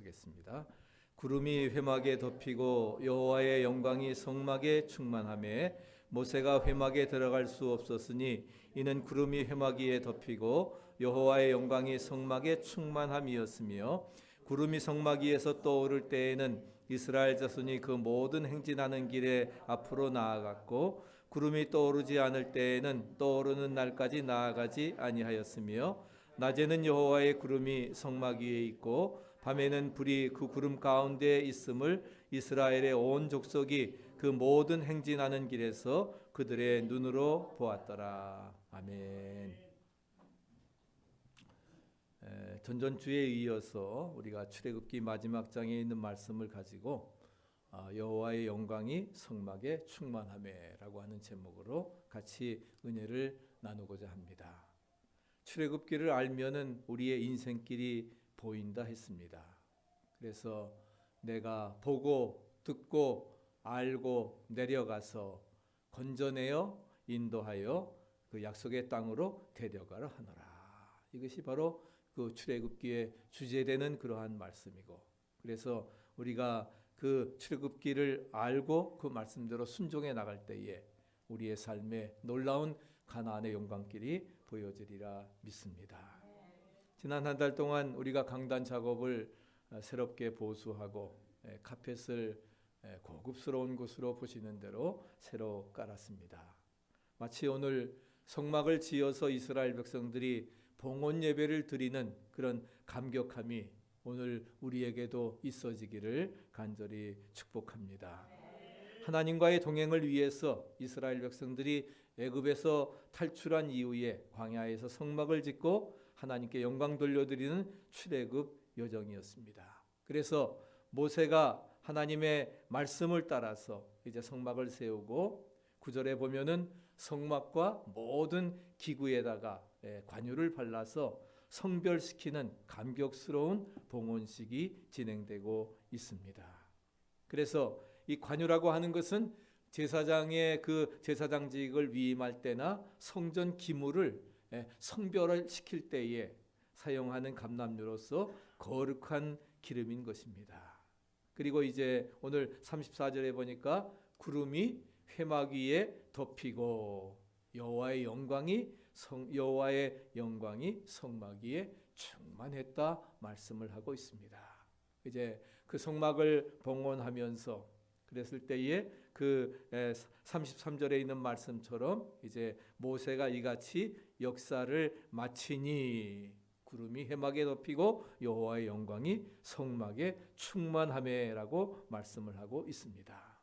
보겠습니다. 구름이 회막에 덮이고 여호와의 영광이 성막에 충만하매 모세가 회막에 들어갈 수 없었으니 이는 구름이 회막 위에 덮이고 여호와의 영광이 성막에 충만함이었으며 구름이 성막 위에서 떠오를 때에는 이스라엘 자손이 그 모든 행진하는 길에 앞으로 나아갔고 구름이 떠오르지 않을 때에는 떠오르는 날까지 나아가지 아니하였으며 낮에는 여호와의 구름이 성막 위에 있고 밤에는 불이 그 구름 가운데에 있음을 이스라엘의 온 족속이 그 모든 행진하는 길에서 그들의 눈으로 보았더라. 아멘. 전전주에 이어서 우리가 출애굽기 마지막 장에 있는 말씀을 가지고 여호와의 영광이 성막에 충만하매라고 하는 제목으로 같이 은혜를 나누고자 합니다. 출애굽기를 알면은 우리의 인생길이 보인다 했습니다. 그래서 내가 보고 듣고 알고 내려가서 건져내어 인도하여 그 약속의 땅으로 데려가라 하노라. 이것이 바로 그 출애굽기의 주제되는 그러한 말씀이고, 그래서 우리가 그 출애굽기를 알고 그 말씀대로 순종해 나갈 때에 우리의 삶에 놀라운 가나안의 영광길이 보여지리라 믿습니다. 지난 한 달 동안 우리가 강단 작업을 새롭게 보수하고 카펫을 고급스러운 곳으로 보시는 대로 새로 깔았습니다. 마치 오늘 성막을 지어서 이스라엘 백성들이 봉헌 예배를 드리는 그런 감격함이 오늘 우리에게도 있어지기를 간절히 축복합니다. 하나님과의 동행을 위해서 이스라엘 백성들이 애굽에서 탈출한 이후에 광야에서 성막을 짓고 하나님께 영광 돌려드리는 출애굽 여정이었습니다. 그래서 모세가 하나님의 말씀을 따라서 이제 성막을 세우고 9절에 보면은 성막과 모든 기구에다가 관유를 발라서 성별시키는 감격스러운 봉헌식이 진행되고 있습니다. 그래서 이 관유라고 하는 것은 제사장의 그 제사장직을 위임할 때나 성전 기물을 성별을 시킬 때에 사용하는 감람류로서 거룩한 기름인 것입니다. 그리고 이제 오늘 34절에 보니까 구름이 회막 위에 덮이고 여호와의 영광이 성막 위에 충만했다 말씀을 하고 있습니다. 이제 그 성막을 봉헌하면서 그랬을 때에 그 33절에 있는 말씀처럼 이제 모세가 이같이 역사를 마치니 구름이 회막에 덮이고 여호와의 영광이 성막에 충만하매라고 말씀을 하고 있습니다.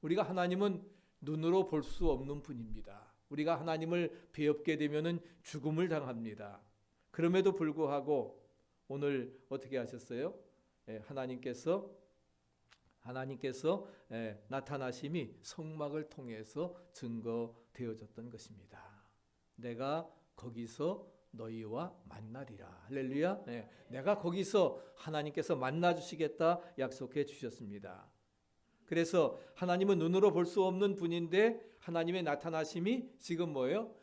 우리가 하나님은 눈으로 볼 수 없는 분입니다. 우리가 하나님을 배웁게 되면은 죽음을 당합니다. 그럼에도 불구하고 오늘 어떻게 하셨어요? 하나님께서 나타나심이 성막을 통해서 증거되어졌던 것입니다. 내가 거기서 너희와 만나리라. 할렐루야. 내가 거기서 하나님께서 만나 주시겠다 약속해 주셨습니다. 그래서 하나님은 눈으로 볼 수 없는 분인데 하나님의 나타나심이 지금 뭐예요?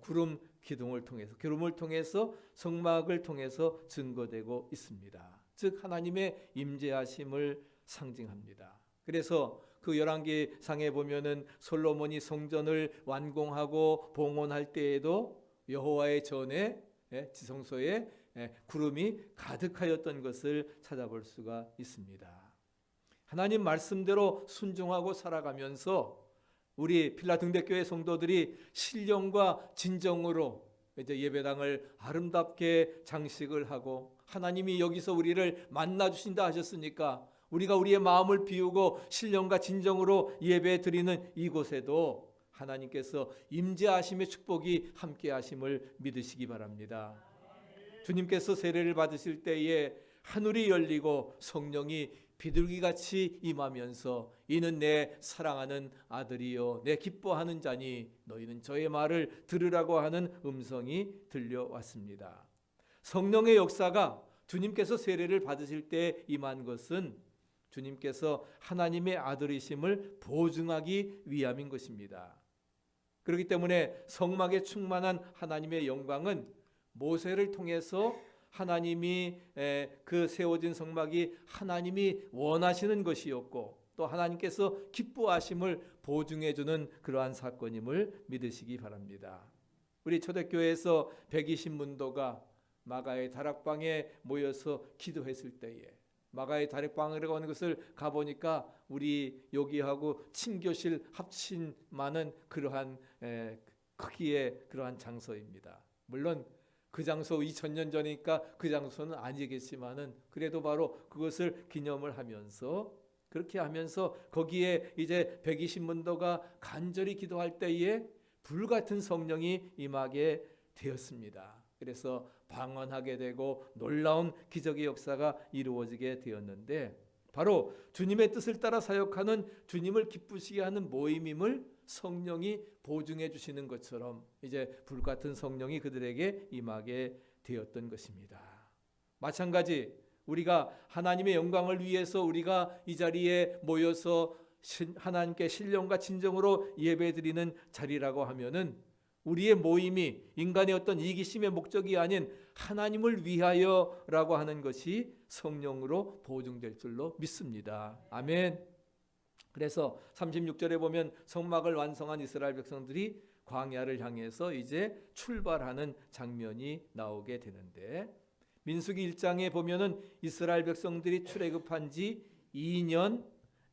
구름 기둥을 통해서, 구름을 통해서 성막을 통해서 증거되고 있습니다. 즉 하나님의 임재하심을 상징합니다. 그래서 그 열왕기상에 보면은 솔로몬이 성전을 완공하고 봉헌할 때에도 여호와의 전에 지성소에 구름이 가득하였던 것을 찾아볼 수가 있습니다. 하나님 말씀대로 순종하고 살아가면서 우리 필라델피아 성도들이 신령과 진정으로 이제 예배당을 아름답게 장식을 하고 하나님이 여기서 우리를 만나 주신다 하셨으니까 우리가 우리의 마음을 비우고 신령과 진정으로 예배 드리는 이곳에도 하나님께서 임재하심의 축복이 함께 하심을 믿으시기 바랍니다. 주님께서 세례를 받으실 때에 하늘이 열리고 성령이 비둘기같이 임하면서 이는 내 사랑하는 아들이요 내 기뻐하는 자니 너희는 저의 말을 들으라고 하는 음성이 들려왔습니다. 성령의 역사가 주님께서 세례를 받으실 때 임한 것은 주님께서 하나님의 아들이심을 보증하기 위함인 것입니다. 그렇기 때문에 성막에 충만한 하나님의 영광은 모세를 통해서 하나님이 그 세워진 성막이 하나님이 원하시는 것이었고 또 하나님께서 기뻐하심을 보증해 주는 그러한 사건임을 믿으시기 바랍니다. 우리 초대교회에서 120문도가 마가의 다락방에 모여서 기도했을 때에 마가의 다락방이라고 하는 것을 가보니까 우리 여기하고 친교실 합친 많은 그러한 크기의 그러한 장소입니다. 물론 그 장소 2000년 전이니까 그 장소는 아니겠지만은 그래도 바로 그것을 기념을 하면서 그렇게 하면서 거기에 이제 120문도가 간절히 기도할 때에 불같은 성령이 임하게 되었습니다. 그래서 방언하게 되고 놀라운 기적의 역사가 이루어지게 되었는데 바로 주님의 뜻을 따라 사역하는 주님을 기쁘시게 하는 모임임을 성령이 보증해 주시는 것처럼 이제 불같은 성령이 그들에게 임하게 되었던 것입니다. 마찬가지 우리가 하나님의 영광을 위해서 우리가 이 자리에 모여서 하나님께 신령과 진정으로 예배드리는 자리라고 하면은 우리의 모임이 인간의 어떤 이기심의 목적이 아닌 하나님을 위하여라고 하는 것이 성령으로 보증될 줄로 믿습니다. 아멘. 그래서 36절에 보면 성막을 완성한 이스라엘 백성들이 광야를 향해서 이제 출발하는 장면이 나오게 되는데 민수기 1장에 보면은 이스라엘 백성들이 출애굽한 지 2년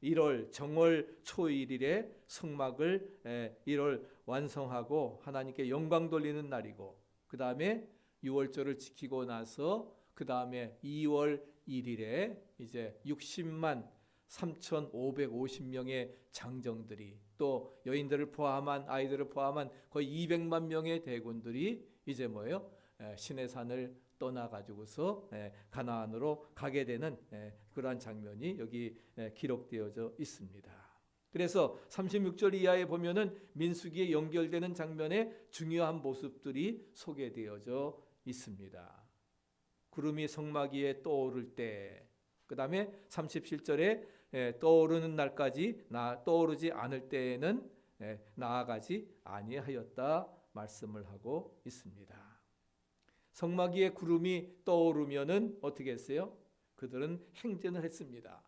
1월 정월 초일일에 성막을 1월 완성하고 하나님께 영광 돌리는 날이고 그 다음에 6월절을 지키고 나서 그 다음에 2월 1일에 이제 60만 3,550명의 장정들이 또 여인들을 포함한 아이들을 포함한 거의 200만 명의 대군들이 이제 뭐예요? 시내산을 떠나가지고서 가나안으로 가게 되는 그러한 장면이 여기 기록되어져 있습니다. 그래서 36절 이하에 보면은 민수기에 연결되는 장면의 중요한 모습들이 소개되어져 있습니다. 구름이 성막 위에 떠오를 때, 그 다음에 37절에 떠오르는 날까지 떠오르지 않을 때에는 나아가지 아니하였다 말씀을 하고 있습니다. 성막 위에 구름이 떠오르면은 어떻게 했어요? 그들은 행진을 했습니다.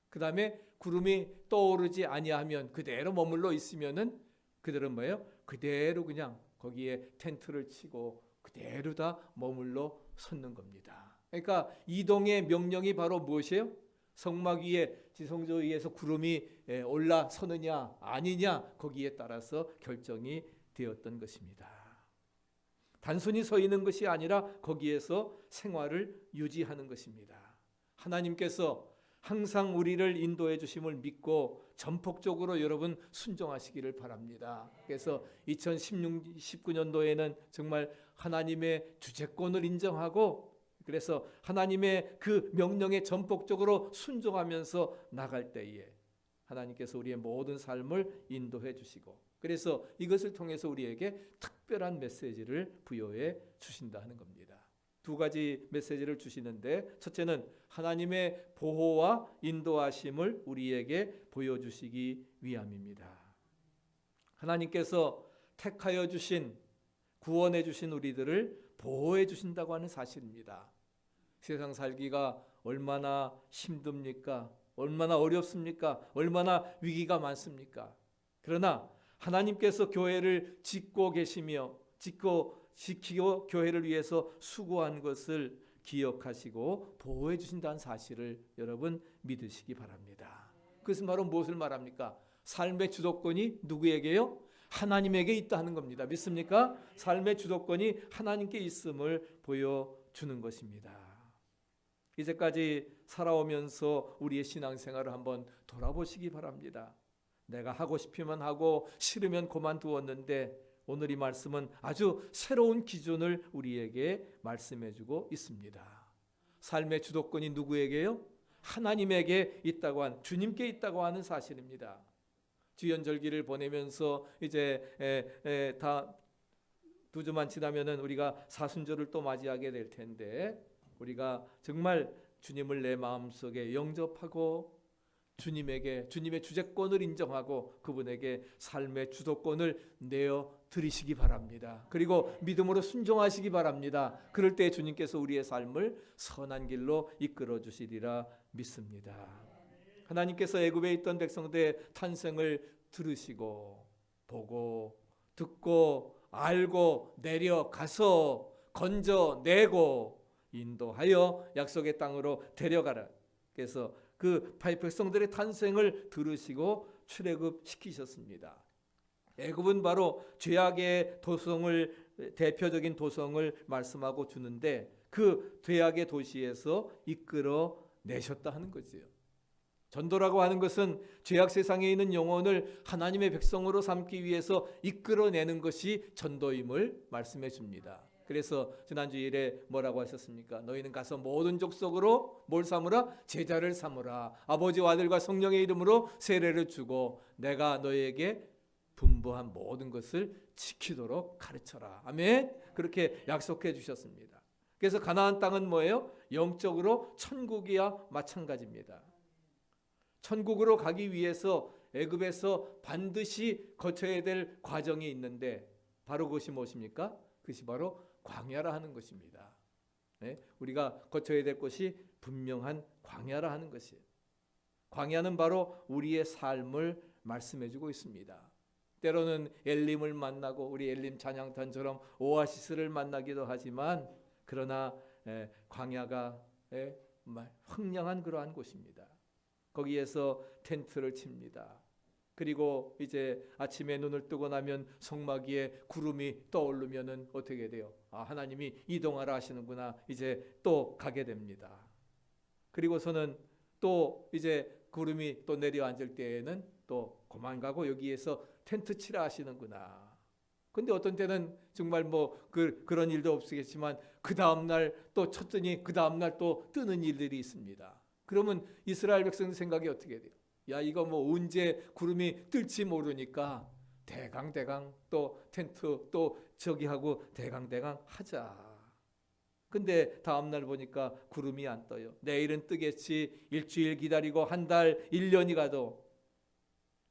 그 다음에 구름이 떠오르지 아니하면 그대로 머물러 있으면은 그들은 뭐예요? 그대로 그냥 거기에 텐트를 치고 그대로 다 머물러 섰는 겁니다. 그러니까 이동의 명령이 바로 무엇이에요? 성막 위에 지성소 위에서 구름이 올라서느냐 아니냐 거기에 따라서 결정이 되었던 것입니다. 단순히 서 있는 것이 아니라 거기에서 생활을 유지하는 것입니다. 하나님께서 항상 우리를 인도해 주심을 믿고 전폭적으로 여러분 순종하시기를 바랍니다. 그래서 2019년도에는 정말 하나님의 주재권을 인정하고 그래서 하나님의 그 명령에 전폭적으로 순종하면서 나갈 때에 하나님께서 우리의 모든 삶을 인도해 주시고 그래서 이것을 통해서 우리에게 특별한 메시지를 부여해 주신다 하는 겁니다. 두 가지 메시지를 주시는데 첫째는 하나님의 보호와 인도하심을 우리에게 보여주시기 위함입니다. 하나님께서 택하여 주신 구원해 주신 우리들을 보호해 주신다고 하는 사실입니다. 세상 살기가 얼마나 힘듭니까? 얼마나 어렵습니까? 얼마나 위기가 많습니까? 그러나 하나님께서 교회를 짓고 계시며 지키고 교회를 위해서 수고한 것을 기억하시고 보호해 주신다는 사실을 여러분 믿으시기 바랍니다. 그것은 바로 무엇을 말합니까? 삶의 주도권이 누구에게요? 하나님에게 있다 하는 겁니다. 믿습니까? 삶의 주도권이 하나님께 있음을 보여주는 것입니다. 이제까지 살아오면서 우리의 신앙생활을 한번 돌아보시기 바랍니다. 내가 하고 싶으면 하고 싫으면 그만두었는데 오늘 이 말씀은 아주 새로운 기준을 우리에게 말씀해주고 있습니다. 삶의 주도권이 누구에게요? 하나님에게 있다고 한 주님께 있다고 하는 사실입니다. 주연절기를 보내면서 이제 다 2주만 지나면은 우리가 사순절을 또 맞이하게 될 텐데 우리가 정말 주님을 내 마음속에 영접하고 주님의 주재권을 인정하고 그분에게 삶의 주도권을 내어 들으시기 바랍니다. 그리고 믿음으로 순종하시기 바랍니다. 그럴 때 주님께서 우리의 삶을 선한 길로 이끌어 주시리라 믿습니다. 하나님께서 애굽에 있던 백성들의 탄생을 들으시고 보고 듣고 알고 내려가서 건져내고 인도하여 약속의 땅으로 데려가라. 그래서 그 백성들의 탄생을 들으시고 출애굽시키셨습니다. 애굽은 바로 죄악의 도성을, 대표적인 도성을 말씀하고 주는데 그 죄악의 도시에서 이끌어 내셨다 하는 거지요. 전도라고 하는 것은 죄악 세상에 있는 영혼을 하나님의 백성으로 삼기 위해서 이끌어내는 것이 전도임을 말씀해 줍니다. 그래서 지난주 일에 뭐라고 하셨습니까? 너희는 가서 모든 족속으로 뭘 삼으라? 제자를 삼으라. 아버지와 아들과 성령의 이름으로 세례를 주고 내가 너희에게 분부한 모든 것을 지키도록 가르쳐라. 아멘. 그렇게 약속해 주셨습니다. 그래서 가나안 땅은 뭐예요? 영적으로 천국이야 마찬가지입니다. 천국으로 가기 위해서 애굽에서 반드시 거쳐야 될 과정이 있는데 바로 그것이 무엇입니까? 그것이 바로 광야라 하는 것입니다. 네? 우리가 거쳐야 될 것이 분명한 광야라 하는 것이에요. 광야는 바로 우리의 삶을 말씀해주고 있습니다. 때로는 엘림을 만나고 우리 엘림 찬양단처럼 오아시스를 만나기도 하지만 그러나 광야가 황량한 그러한 곳입니다. 거기에서 텐트를 칩니다. 그리고 이제 아침에 눈을 뜨고 나면 성막 위에 구름이 떠오르면은 어떻게 돼요? 아, 하나님이 이동하라 하시는구나. 이제 또 가게 됩니다. 그리고서는 또 이제 구름이 또 내려앉을 때에는 또 그만 가고 여기에서 텐트 치라 하시는구나. 근데 어떤 때는 정말 뭐 그런 일도 없겠지만 그 다음 날 또 쳤더니 그 다음 날 또 뜨는 일들이 있습니다. 그러면 이스라엘 백성 생각이 어떻게 돼요? 야, 이거 뭐 언제 구름이 뜰지 모르니까 대강 또 텐트 또 저기 하고 대강 하자. 근데 다음 날 보니까 구름이 안 떠요. 내일은 뜨겠지. 일주일 기다리고 한 달, 1년이 가도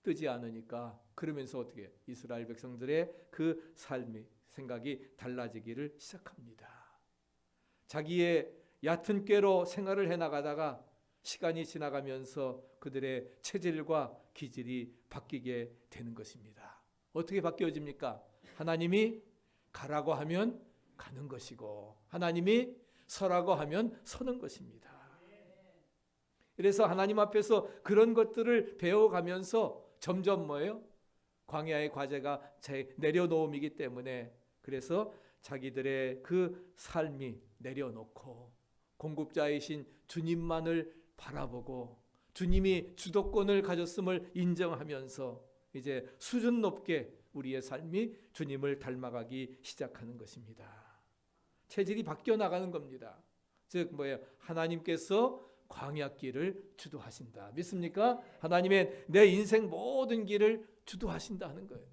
뜨지 않으니까 그러면서 어떻게 이스라엘 백성들의 그 삶이 생각이 달라지기를 시작합니다. 자기의 얕은 꾀로 생활을 해나가다가 시간이 지나가면서 그들의 체질과 기질이 바뀌게 되는 것입니다. 어떻게 바뀌어집니까? 하나님이 가라고 하면 가는 것이고 하나님이 서라고 하면 서는 것입니다. 그래서 하나님 앞에서 그런 것들을 배워가면서 점점 뭐예요? 광야의 과제가 내려놓음이기 때문에 그래서 자기들의 그 삶이 내려놓고 공급자이신 주님만을 바라보고 주님이 주도권을 가졌음을 인정하면서 이제 수준 높게 우리의 삶이 주님을 닮아가기 시작하는 것입니다. 체질이 바뀌어 나가는 겁니다. 즉 뭐예요? 하나님께서 광야길을 주도하신다. 믿습니까? 하나님의 내 인생 모든 길을 주도하신다 하는 거예요.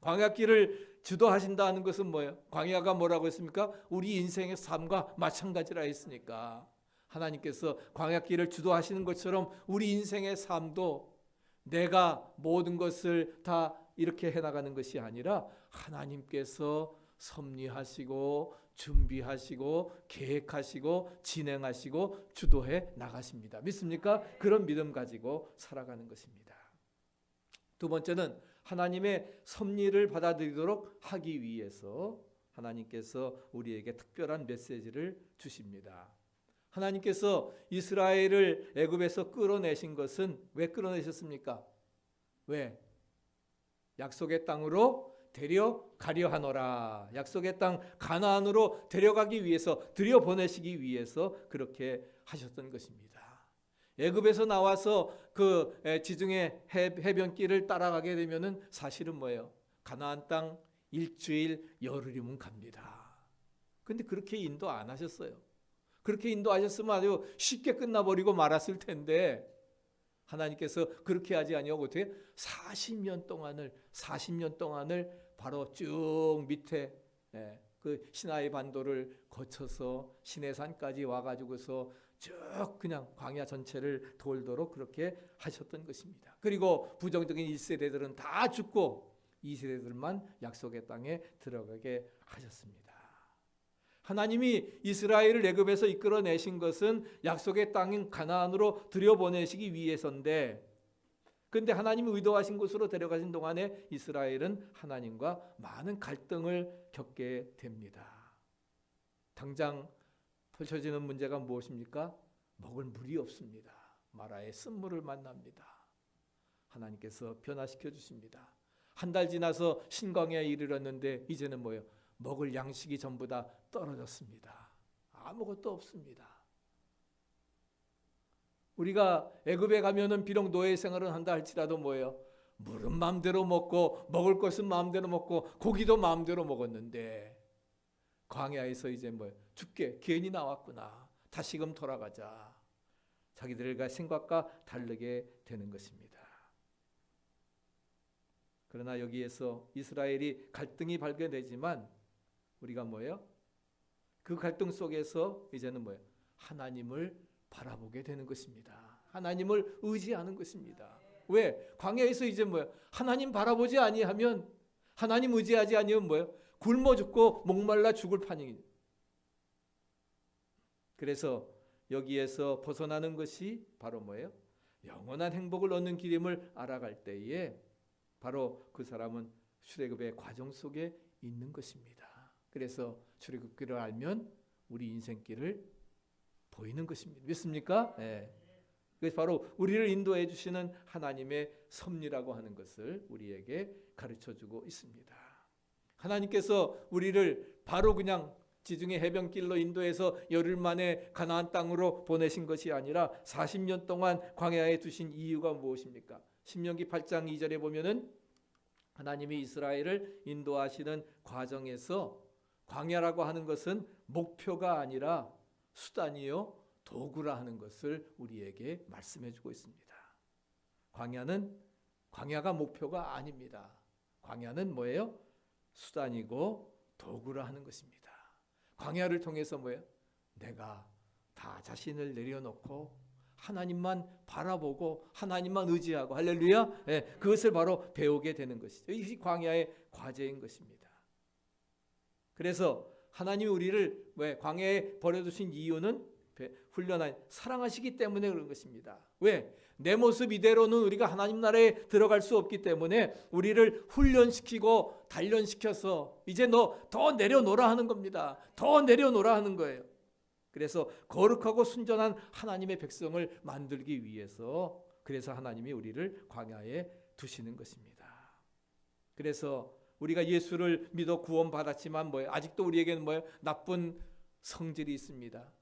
광야길을 주도하신다 하는 것은 뭐예요? 광야가 뭐라고 했습니까? 우리 인생의 삶과 마찬가지라 했으니까 하나님께서 광야길을 주도하시는 것처럼 우리 인생의 삶도 내가 모든 것을 다 이렇게 해나가는 것이 아니라 하나님께서 섭리하시고 준비하시고 계획하시고 진행하시고 주도해 나가십니다. 믿습니까? 그런 믿음 가지고 살아가는 것입니다. 두 번째는 하나님의 섭리를 받아들이도록 하기 위해서 하나님께서 우리에게 특별한 메시지를 주십니다. 하나님께서 이스라엘을 애굽에서 끌어내신 것은 왜 끌어내셨습니까? 왜? 약속의 땅으로 데려가려 하노라. 약속의 땅 가나안으로 데려가기 위해서 들여보내시기 위해서 그렇게 하셨던 것입니다. 애굽에서 나와서 그 지중해 해변길을 따라가게 되면은 사실은 뭐예요? 가나안 땅 일주일 열흘이면 갑니다. 근데 그렇게 인도 안 하셨어요. 그렇게 인도하셨으면 아주 쉽게 끝나버리고 말았을 텐데 하나님께서 그렇게 하지 아니하고 어떻게 40년 동안을 바로 쭉 밑에 그 시나이 반도를 거쳐서 시내산까지 와가지고서 쭉 그냥 광야 전체를 돌도록 그렇게 하셨던 것입니다. 그리고 부정적인 1세대들은 다 죽고 이 세대들만 약속의 땅에 들어가게 하셨습니다. 하나님이 이스라엘을 애굽에서 이끌어내신 것은 약속의 땅인 가나안으로 들여보내시기 위해서인데, 그런데 하나님이 의도하신 곳으로 데려가신 동안에 이스라엘은 하나님과 많은 갈등을 겪게 됩니다. 당장 펼쳐지는 문제가 무엇입니까? 먹을 물이 없습니다. 마라의 쓴물을 만납니다. 하나님께서 변화시켜 주십니다. 한 달 지나서 신광야에 이르렀는데 이제는 뭐예요? 먹을 양식이 전부 다 떨어졌습니다. 아무것도 없습니다. 우리가 애굽에 가면은 비록 노예 생활을 한다 할지라도 뭐예요? 물은 마음대로 먹고 먹을 것은 마음대로 먹고 고기도 마음대로 먹었는데 광야에서 이제 뭐예요? 죽게 괜히 나왔구나. 다시금 돌아가자. 자기들과 생각과 다르게 되는 것입니다. 그러나 여기에서 이스라엘이 갈등이 발견되지만 우리가 뭐예요? 그 갈등 속에서 이제는 뭐예요? 하나님을 바라보게 되는 것입니다. 하나님을 의지하는 것입니다. 왜? 광야에서 이제 뭐예요? 하나님 바라보지 아니하면, 하나님 의지하지 아니하면 뭐예요? 굶어 죽고 목말라 죽을 판이에요. 그래서 여기에서 벗어나는 것이 바로 뭐예요? 영원한 행복을 얻는 길임을 알아갈 때에 바로 그 사람은 출애굽의 과정 속에 있는 것입니다. 그래서 출애굽기를 알면 우리 인생길을 보이는 것입니다. 믿습니까? 네. 그래서 바로 우리를 인도해 주시는 하나님의 섭리라고 하는 것을 우리에게 가르쳐주고 있습니다. 하나님께서 우리를 바로 그냥 지중해 해변길로 인도해서 열흘 만에 가나안 땅으로 보내신 것이 아니라 40년 동안 광야에 두신 이유가 무엇입니까? 신명기 8장 2절에 보면은 하나님이 이스라엘을 인도하시는 과정에서 광야라고 하는 것은 목표가 아니라 수단이요 도구라 하는 것을 우리에게 말씀해 주고 있습니다. 광야가 목표가 아닙니다. 광야는 뭐예요? 수단이고 도구라 하는 것입니다. 광야를 통해서 뭐예요? 내가 다 자신을 내려놓고 하나님만 바라보고 하나님만 의지하고 할렐루야. 네, 그것을 바로 배우게 되는 것이죠. 이 광야의 과제인 것입니다. 그래서 하나님이 우리를 왜 광야에 버려두신 이유는 훈련한 사랑하시기 때문에 그런 것입니다. 왜? 내 모습 이대로는 우리가 하나님 나라에 들어갈 수 없기 때문에 우리를 훈련시키고 단련시켜서 이제 너 더 내려놓으라 하는 겁니다. 더 내려놓으라 하는 거예요. 그래서 거룩하고 순전한 하나님의 백성을 만들기 위해서 그래서 하나님이 우리를 광야에 두시는 것입니다. 그래서 우리가 예수를 믿어 구원받았지만 뭐예요? 아직도 우리에게는 뭐예요? 나쁜 성질이 있습니다.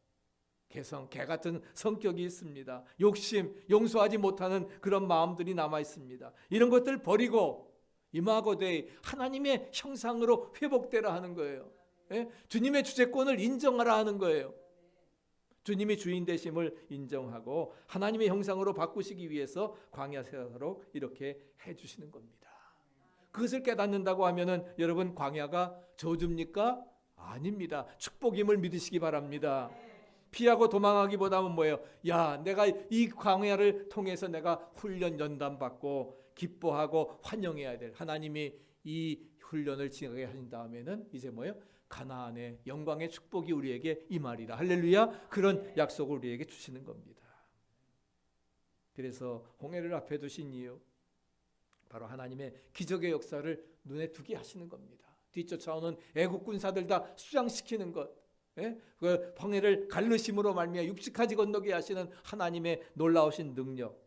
개 같은 성격이 있습니다. 욕심, 용서하지 못하는 그런 마음들이 남아 있습니다. 이런 것들 버리고 임하고되 하나님의 형상으로 회복되라 하는 거예요. 예? 주님의 주재권을 인정하라 하는 거예요. 주님이 주인 되심을 인정하고 하나님의 형상으로 바꾸시기 위해서 광야 세사로 이렇게 해주시는 겁니다. 그것을 깨닫는다고 하면은 여러분 광야가 저주입니까? 아닙니다. 축복임을 믿으시기 바랍니다. 피하고 도망하기보다는 뭐예요? 야, 내가 이 광야를 통해서 내가 훈련 연단 받고 기뻐하고 환영해야 될 하나님이 이 훈련을 지나게 하신 다음에는 이제 뭐예요? 가나안의 영광의 축복이 우리에게 임하리라. 할렐루야. 그런 약속을 우리에게 주시는 겁니다. 그래서 홍해를 앞에 두신 이유 바로 하나님의 기적의 역사를 눈에 두게 하시는 겁니다. 뒤쫓아오는 애국 군사들 다 수장시키는 것, 그 홍해를 갈르심으로 말미암아 육지까지 건너게 하시는 하나님의 놀라우신 능력.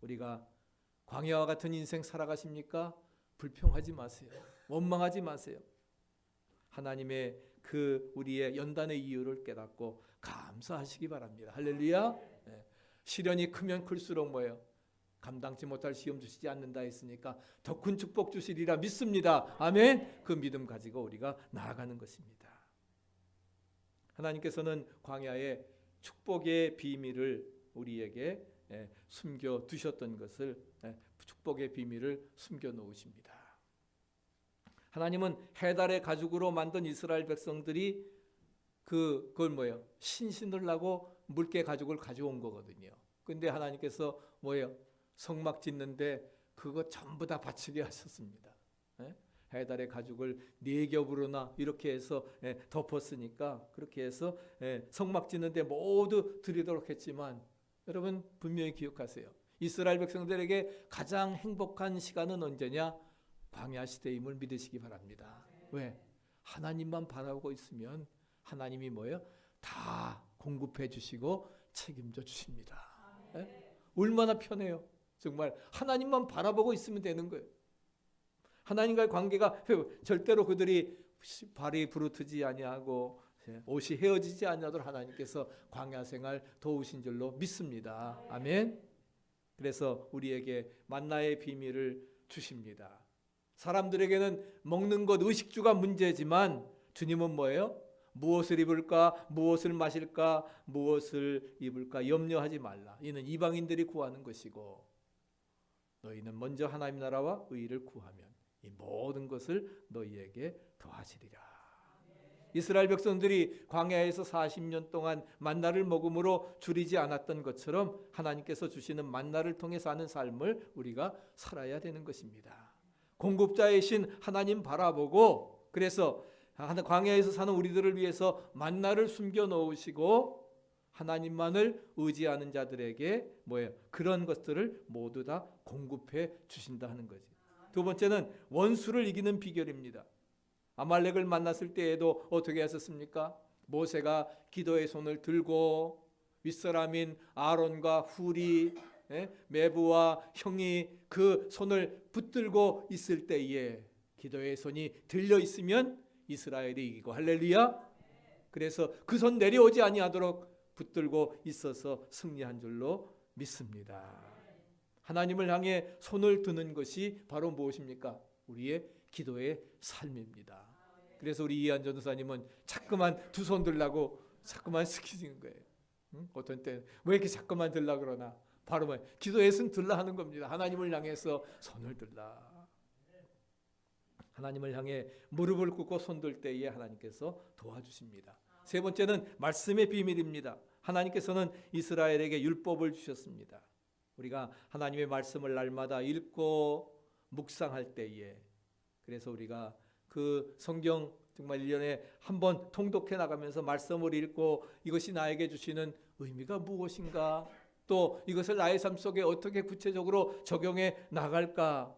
우리가 광야와 같은 인생 살아가십니까? 불평하지 마세요. 원망하지 마세요. 하나님의 그 우리의 연단의 이유를 깨닫고 감사하시기 바랍니다. 할렐루야. 시련이 크면 클수록 뭐예요? 감당치 못할 시험 주시지 않는다 했으니까 더 큰 축복 주시리라 믿습니다. 아멘. 그 믿음 가지고 우리가 나아가는 것입니다. 하나님께서는 광야에 축복의 비밀을 우리에게 숨겨 두셨던 것을 축복의 비밀을 숨겨 놓으십니다. 하나님은 해달의 가죽으로 만든 이스라엘 백성들이 그걸 뭐예요? 신신을 하고 물개 가죽을 가져온 거거든요. 근데 하나님께서 뭐예요? 성막 짓는데 그거 전부 다 바치게 하셨습니다. 예? 해달의 가죽을 4겹으로나 이렇게 해서 덮었으니까 그렇게 해서 성막 짓는데 모두 드리도록 했지만 여러분 분명히 기억하세요. 이스라엘 백성들에게 가장 행복한 시간은 언제냐? 광야 시대임을 믿으시기 바랍니다. 왜? 하나님만 바라보고 있으면 하나님이 뭐예요? 다 공급해 주시고 책임져 주십니다. 얼마나 편해요. 정말 하나님만 바라보고 있으면 되는 거예요. 하나님과의 관계가 절대로 그들이 발이 부르트지 아니하고 옷이 헤어지지 아니하도록 하나님께서 광야 생활 도우신 줄로 믿습니다. 아멘. 그래서 우리에게 만나의 비밀을 주십니다. 사람들에게는 먹는 것 의식주가 문제지만 주님은 뭐예요? 무엇을 입을까, 무엇을 마실까, 무엇을 입을까 염려하지 말라. 이는 이방인들이 구하는 것이고 너희는 먼저 하나님 나라와 의를 구하면 이 모든 것을 너희에게 더하시리라. 이스라엘 백성들이 광야에서 40년 동안 만나를 먹음으로 줄이지 않았던 것처럼 하나님께서 주시는 만나를 통해 사는 삶을 우리가 살아야 되는 것입니다. 공급자이신 하나님 바라보고 그래서 광야에서 사는 우리들을 위해서 만나를 숨겨 놓으시고 하나님만을 의지하는 자들에게 뭐예요? 그런 것들을 모두 다 공급해 주신다 하는 거지. 두 번째는 원수를 이기는 비결입니다. 아말렉을 만났을 때에도 어떻게 했었습니까? 모세가 기도의 손을 들고 윗사람인 아론과 훌이 메부와 형이 그 손을 붙들고 있을 때에 기도의 손이 들려 있으면 이스라엘이 이기고 할렐루야. 그래서 그 손 내려오지 아니하도록 붙들고 있어서 승리한 줄로 믿습니다. 하나님을 향해 손을 드는 것이 바로 무엇입니까? 우리의 기도의 삶입니다. 그래서 우리 이한 전도사님은 자꾸만 두 손 들라고 자꾸만 시키는 거예요. 어떤 때는 왜 이렇게 자꾸만 들라 그러나 바로 뭐 기도의 손 들라 하는 겁니다. 하나님을 향해서 손을 들라. 하나님을 향해 무릎을 꿇고 손들 때에 하나님께서 도와주십니다. 세 번째는 말씀의 비밀입니다. 하나님께서는 이스라엘에게 율법을 주셨습니다. 우리가 하나님의 말씀을 날마다 읽고 묵상할 때에 그래서 우리가 그 성경 정말 1년에 한 번 통독해 나가면서 말씀을 읽고 이것이 나에게 주시는 의미가 무엇인가 또 이것을 나의 삶 속에 어떻게 구체적으로 적용해 나갈까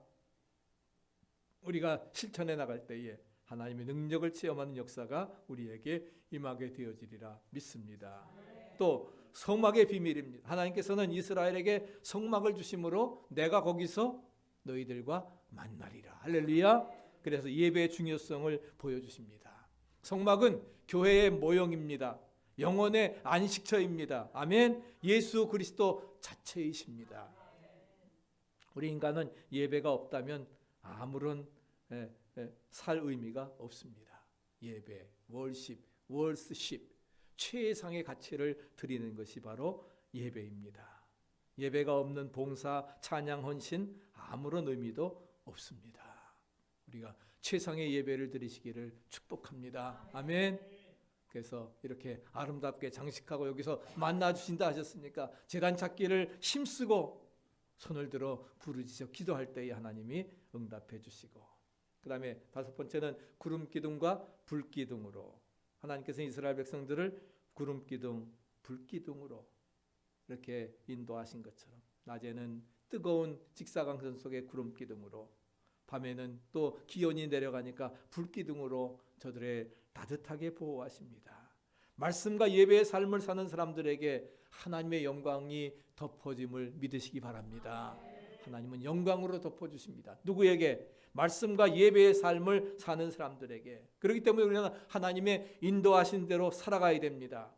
우리가 실천해 나갈 때에 하나님의 능력을 체험하는 역사가 우리에게 임하게 되어지리라 믿습니다. 또 성막의 비밀입니다. 하나님께서는 이스라엘에게 성막을 주심으로 내가 거기서 너희들과 만나리라. 할렐루야. 그래서 예배의 중요성을 보여주십니다. 성막은 교회의 모형입니다. 영혼의 안식처입니다. 아멘. 예수 그리스도 자체이십니다. 우리 인간은 예배가 없다면 아무런 살 의미가 없습니다. 예배, 월십, 최상의 가치를 드리는 것이 바로 예배입니다. 예배가 없는 봉사, 찬양, 헌신 아무런 의미도 없습니다. 우리가 최상의 예배를 드리시기를 축복합니다. 아멘. 그래서 이렇게 아름답게 장식하고 여기서 만나 주신다 하셨으니까 제단 찾기를 힘쓰고 손을 들어 부르짖어 기도할 때에 하나님이 응답해 주시고 그 다음에 다섯 번째는 구름 기둥과 불 기둥으로 하나님께서 이스라엘 백성들을 구름 기둥, 불 기둥으로 이렇게 인도하신 것처럼 낮에는 뜨거운 직사광선 속의 구름 기둥으로 밤에는 또 기온이 내려가니까 불 기둥으로 저들의 따뜻하게 보호하십니다. 말씀과 예배의 삶을 사는 사람들에게 하나님의 영광이 덮어짐을 믿으시기 바랍니다. 하나님은 영광으로 덮어주십니다. 누구에게? 말씀과 예배의 삶을 사는 사람들에게. 그렇기 때문에 우리는 하나님의 인도하신 대로 살아가야 됩니다.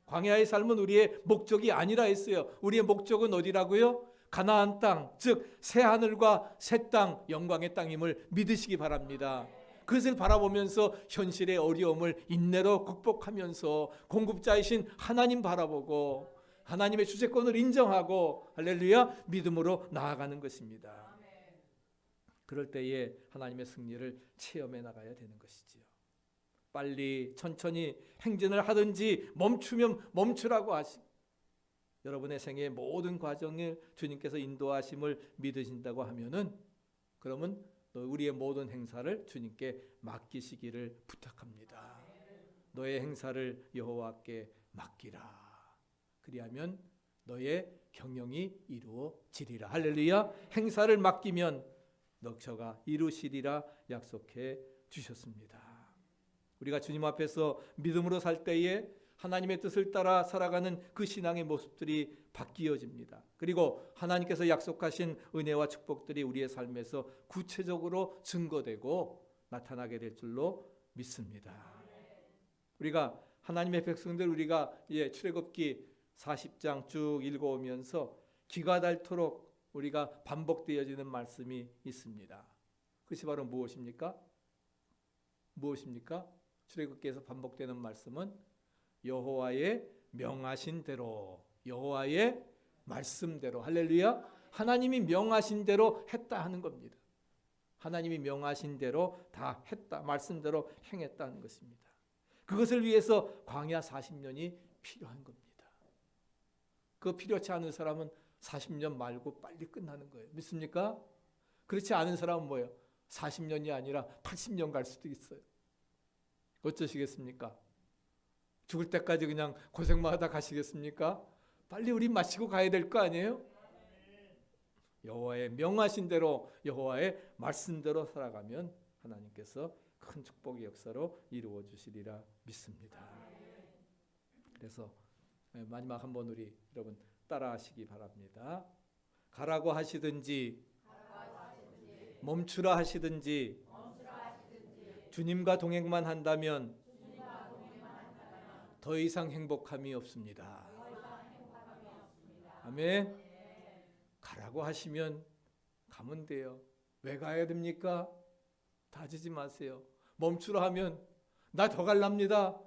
광야의 삶은 우리의 목적이 아니라 했어요. 우리의 목적은 어디라고요? 가나안 땅, 즉 새 하늘과 새 땅, 영광의 땅임을 믿으시기 바랍니다. 그것을 바라보면서 현실의 어려움을 인내로 극복하면서 공급자이신 하나님 바라보고 하나님의 주재권을 인정하고 할렐루야 믿음으로 나아가는 것입니다. 그럴 때에 하나님의 승리를 체험해 나가야 되는 것이지요. 빨리 천천히 행진을 하든지 멈추면 멈추라고 하시고 여러분의 생애의 모든 과정을 주님께서 인도하심을 믿으신다고 하면은, 그러면 우리의 모든 행사를 주님께 맡기시기를 부탁합니다. 너의 행사를 여호와께 맡기라. 그리하면 너의 경영이 이루어지리라. 할렐루야. 행사를 맡기면 너가 이루시리라 약속해 주셨습니다. 우리가 주님 앞에서 믿음으로 살 때에 하나님의 뜻을 따라 살아가는 그 신앙의 모습들이 바뀌어집니다. 그리고 하나님께서 약속하신 은혜와 축복들이 우리의 삶에서 구체적으로 증거되고 나타나게 될 줄로 믿습니다. 우리가 하나님의 백성들, 우리가 출애굽기 40장 쭉 읽어오면서 기가 닳도록 우리가 반복되어지는 말씀이 있습니다. 그것이 바로 무엇입니까? 출애굽기에서 반복되는 말씀은 여호와의 명하신 대로, 여호와의 말씀대로. 할렐루야. 하나님이 명하신 대로 했다 하는 겁니다. 하나님이 명하신 대로 다 했다, 말씀대로 행했다는 것입니다. 그것을 위해서 광야 40년이 필요한 겁니다. 그 필요치 않은 사람은 40년 말고 빨리 끝나는 거예요. 믿습니까? 그렇지 않은 사람은 뭐예요? 40년이 아니라 80년 갈 수도 있어요. 어쩌시겠습니까? 죽을 때까지 그냥 고생만 하다 가시겠습니까? 빨리 우리 마치고 가야 될 거 아니에요? 여호와의 명하신 대로, 여호와의 말씀대로 살아가면 하나님께서 큰 축복의 역사로 이루어 주시리라 믿습니다. 그래서 마지막 한번 우리 여러분 따라하시기 바랍니다. 가라고 하시든지 멈추라 하시든지 주님과 동행만 한다면 더 이상 행복함이 없습니다. 아멘. 가라고 하시면 가면 돼요. 왜 가야 됩니까? 다지지 마세요. 멈추라 하면 나 더 갈랍니다.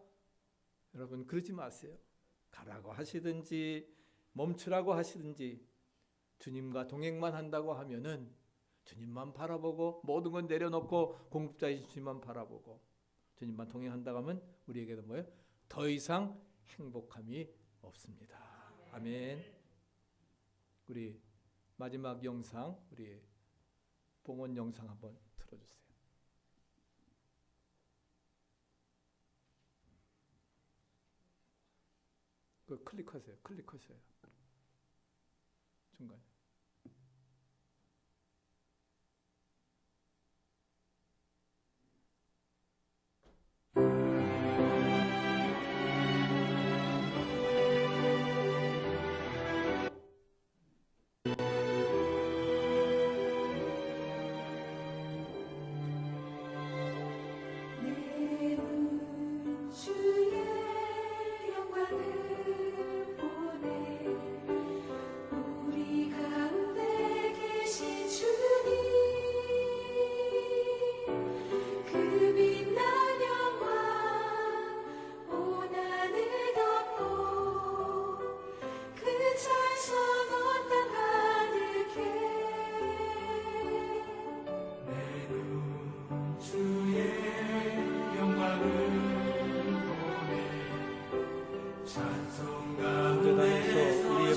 여러분 그러지 마세요. 가라고 하시든지 멈추라고 하시든지 주님과 동행만 한다고 하면은 주님만 바라보고 모든 건 내려놓고 공급자이신 주님만 바라보고 주님만 동행한다고 하면 우리에게는 뭐예요? 더 이상 행복함이 없습니다. 아멘. 우리 마지막 영상, 우리 봉헌 영상 한번 틀어주세요. 그 클릭하세요. 중간에.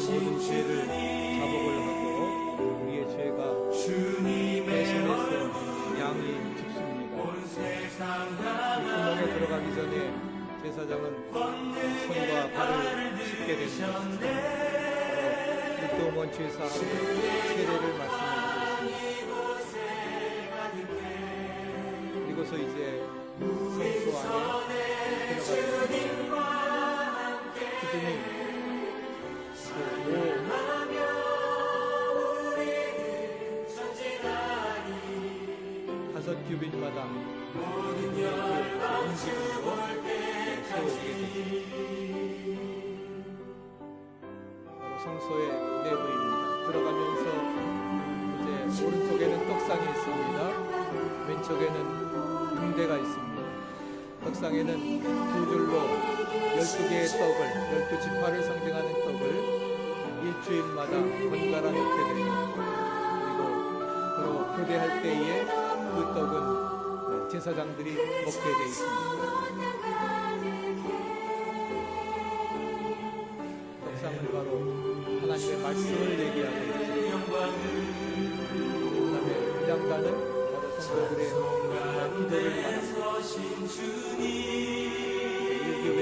모든 죄를 자복을 하고 우리의 죄가 대신해서 양이 죽습니다. 구멍에 들어가기 전에 제사장은 손과 발을 씻게 됩니다. 율동원 죄사하고 세례를 말씀드렸습니다. 그리고서 이제 성소 안에 들어가게 됩니다. 다섯 규빗마다 음식으로 세워지게 됩니다. 성소의 내부입니다. 들어가면서 이제 오른쪽에는 떡상이 있습니다. 왼쪽에는 등대가 있습니다. 떡상에는 두 줄로 12개의 떡을, 12지파를 상징하는 떡을 일주일마다 번갈아 놓게 됩니다. 그리고 바로 교대할 때에 그 떡은 제사장들이 먹게 되어 있습니다. 떡상은 바로 말씀을 얘기하고 있죠. 그다음에 그 장단은 바로 성도들의 기도를 말합니다. 1겹에